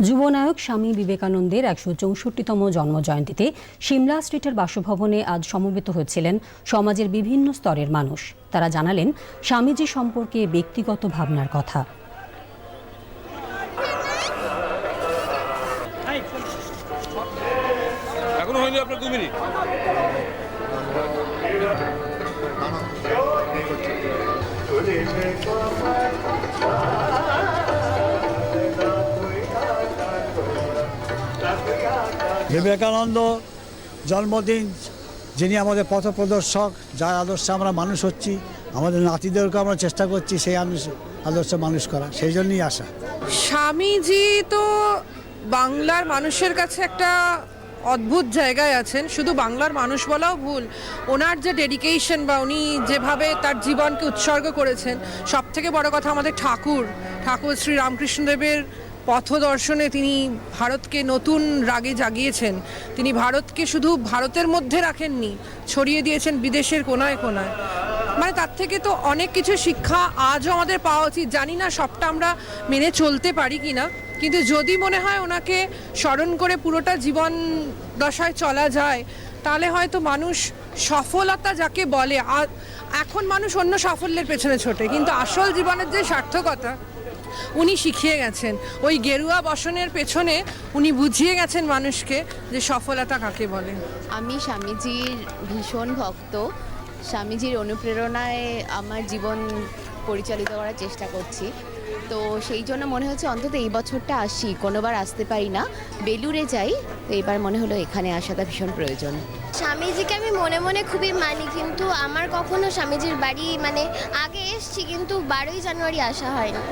যুবনায়ক স্বামী বিবেকানন্দের ১৬৪তম জন্মজয়ন্তীতে সিমলা স্ট্রিটের বাসভবনে আজ সমবেত হয়েছিলেন সমাজের বিভিন্ন স্তরের মানুষ। তারা জানালেন স্বামীজি সম্পর্কে ব্যক্তিগত ভাবনার কথা। এখনো হয়নি আপনার 2 মিনিট। বিবেকানন্দ জন্মদিন, যিনি আমাদের পথপ্রদর্শক, যার আদর্শে আমরা মানুষ হচ্ছি, আমাদের নাতিদেরকে আমরা চেষ্টা করছি সেই আদর্শে মানুষ করা, সেই জন্যই আসা। স্বামীজি তো বাংলার মানুষের কাছে একটা অদ্ভুত জায়গায় আছেন। শুধু বাংলার মানুষ বলাও ভুল, ওনার যে ডেডিকেশন বা উনি যেভাবে তার জীবনকে উৎসর্গ করেছেন, সব থেকে বড় কথা আমাদের ঠাকুর শ্রী রামকৃষ্ণদেবের পথদর্শনে তিনি ভারতকে নতুন রাগে জাগিয়েছেন। তিনি ভারতকে শুধু ভারতের মধ্যে রাখেননি, ছড়িয়ে দিয়েছেন বিদেশের কোনায় কোনায়। মানে তার থেকে তো অনেক কিছু শিক্ষা আজও আমাদের পাওয়া উচিত। জানি না সবটা আমরা মেনে চলতে পারি কিনা, কিন্তু যদি মনে হয় ওনাকে স্মরণ করে পুরোটা জীবন দশায় চলা যায়, তাহলে হয়তো মানুষ সফলতা যাকে বলে, এখন মানুষ অন্য সাফল্যের পেছনে ছোটে, কিন্তু আসল জীবনের যে সার্থকতা উনি শিখিয়ে গেছেন। ওই গেরুয়া বসনের পেছনে উনি বুঝিয়ে গেছেন মানুষকে যে সফলতা কাকে বলে। আমি স্বামীজির ভীষণ ভক্ত। স্বামীজির অনুপ্রেরণায় আমার জীবন পরিচালিত করার চেষ্টা করছি। তো সেই জন্য মনে হচ্ছে অন্তত এই বছরটা আসি, কোনোবার আসতে পারি না, বেলুড়ে যাই, তো এবার মনে হলো এখানে আসাটা ভীষণ প্রয়োজন। স্বামীজিকে আমি মনে মনে খুবই মানি, কিন্তু আমার কখনো স্বামীজির বাড়ি আগে এসছি, কিন্তু 12ই জানুয়ারি আসা হয়নি।